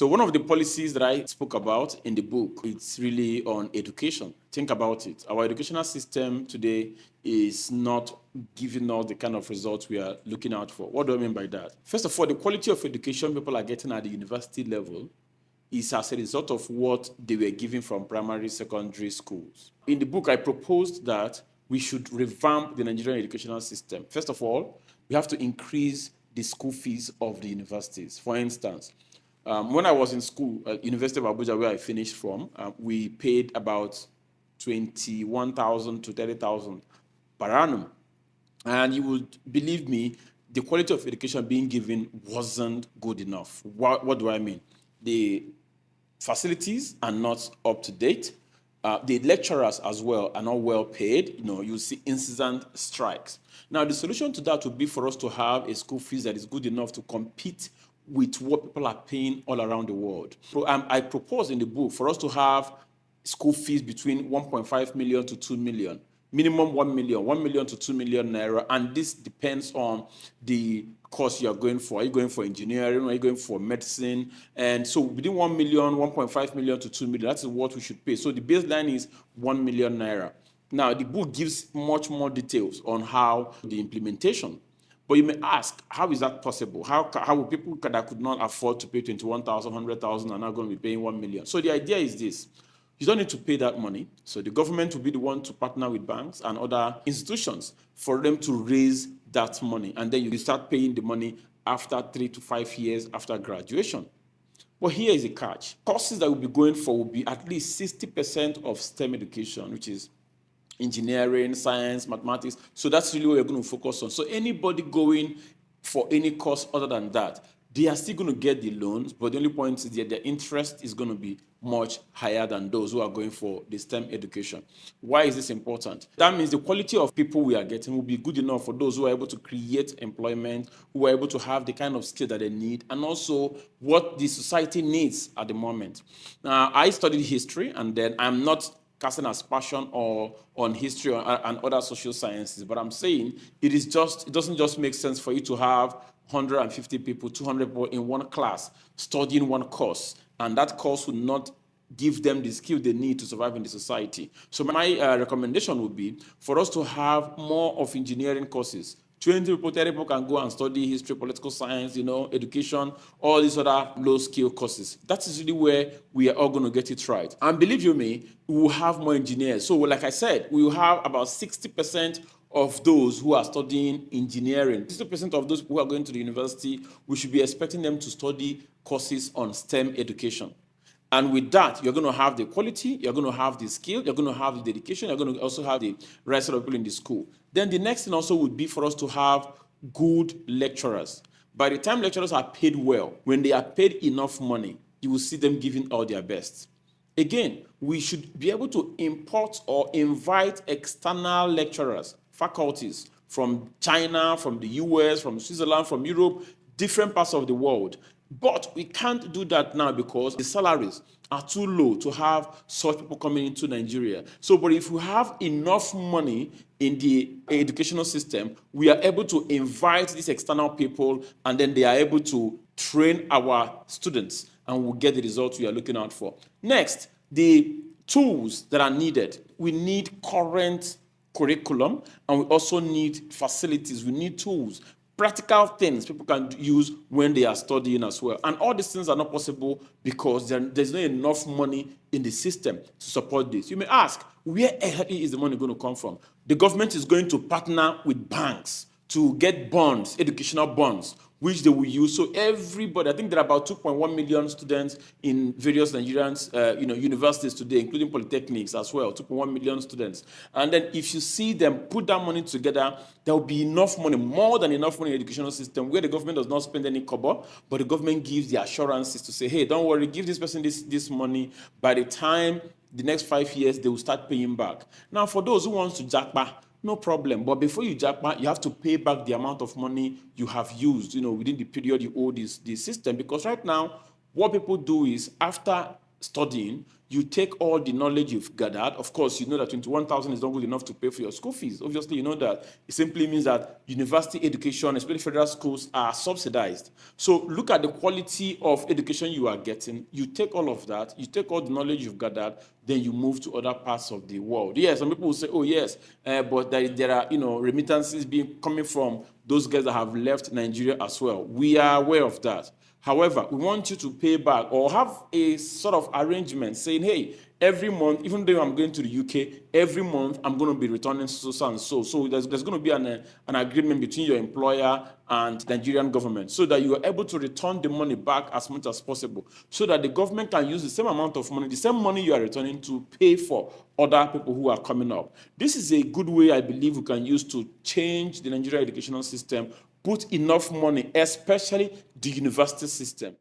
So one of the policies that I spoke about in the book, it's really on education. Think about it. Our educational system today is not giving us the kind of results we are looking out for. What do I mean by that? First of all, the quality of education people are getting at the university level is as a result of what they were given from primary, secondary schools. In the book, I proposed that we should revamp the Nigerian educational system. First of all, we have to increase the school fees of the universities. For instance, when I was in school at University of Abuja, where I finished from, we paid about 21,000 to 30,000 per annum. And you would believe me, the quality of education being given wasn't good enough. What do I mean? The facilities are not up to date. The lecturers as well are not well paid. You see incessant strikes. Now, the solution to that would be for us to have a school fees that is good enough to compete with what people are paying all around the world. So I propose in the book for us to have school fees between 1.5 million to 2 million, minimum 1 million to 2 million naira, and this depends on the course you are going for. Are you going for engineering? Are you going for medicine? And so within 1 million, 1.5 million to 2 million, that's what we should pay. So the baseline is 1 million naira. Now, the book gives much more details on how the implementation. But you may ask, how is that possible? How will people that could not afford to pay 21,000, 100,000 are now going to be paying 1 million? So the idea is this. You don't need to pay that money. So the government will be the one to partner with banks and other institutions for them to raise that money. And then you start paying the money after 3 to 5 years after graduation. But here is a catch. Courses that we'll be going for will be at least 60% of STEM education, which is engineering, science, mathematics. So that's really what we're going to focus on. So anybody going for any course other than that, they are still going to get the loans, but the only point is that their interest is going to be much higher than those who are going for the STEM education. Why is this important? That means the quality of people we are getting will be good enough for those who are able to create employment, who are able to have the kind of skill that they need, and also what the society needs at the moment. Now, I studied history, and then I'm not casting aspersion or on history and other social sciences, but I'm saying it doesn't just make sense for you to have 150 people, 200 people in one class studying one course, and that course will not give them the skill they need to survive in the society. So my recommendation would be for us to have more of engineering courses. 20 people, 30 people can go and study history, political science, education, all these other low-skill courses. That is really where we are all going to get it right. And believe you me, we will have more engineers. So like I said, we will have about 60% of those who are studying engineering. 60% of those who are going to the university, we should be expecting them to study courses on STEM education. And with that, you're going to have the quality, you're going to have the skill, you're going to have the dedication, you're going to also have the right sort of people in the school. Then the next thing also would be for us to have good lecturers. By the time lecturers are paid well, when they are paid enough money, you will see them giving all their best. Again, we should be able to import or invite external lecturers, faculties from China, from the US, from Switzerland, from Europe, different parts of the world. But we can't do that now because the salaries are too low to have such people coming into Nigeria. So, but if we have enough money in the educational system, we are able to invite these external people, and then they are able to train our students, and we'll get the results we are looking out for. Next, the tools that are needed. We need current curriculum, and we also need facilities. We need tools, practical things people can use when they are studying as well. And all these things are not possible because there's not enough money in the system to support this. You may ask, where exactly is the money going to come from? The government is going to partner with banks to get bonds, educational bonds, which they will use. So everybody, I think there are about 2.1 million students in various Nigerian universities today, including polytechnics as well, 2.1 million students. And then if you see them put that money together, there will be enough money, more than enough money in the educational system where the government does not spend any kobo, but the government gives the assurances to say, hey, don't worry, give this person this money. By the time the next 5 years, they will start paying back. Now, for those who want to jackpot, no problem. But before you jackpot, you have to pay back the amount of money you have used, within the period you owe this system. Because right now, what people do is after studying, you take all the knowledge you've gathered. Of course, you know that 21,000 is not good enough to pay for your school fees. Obviously, you know that. It simply means that university education, especially federal schools, are subsidized. So look at the quality of education you are getting. You take all of that, you take all the knowledge you've gathered, then you move to other parts of the world. Yes, some people will say, oh yes, but there are remittances coming from those guys that have left Nigeria as well. We are aware of that. However, we want you to pay back or have a sort of arrangement saying, hey, every month, even though I'm going to the UK, every month I'm going to be returning so and so. So there's going to be an agreement between your employer and the Nigerian government so that you are able to return the money back as much as possible so that the government can use the same amount of money, the same money you are returning to pay for other people who are coming up. This is a good way I believe we can use to change the Nigerian educational system, put enough money, especially the university system.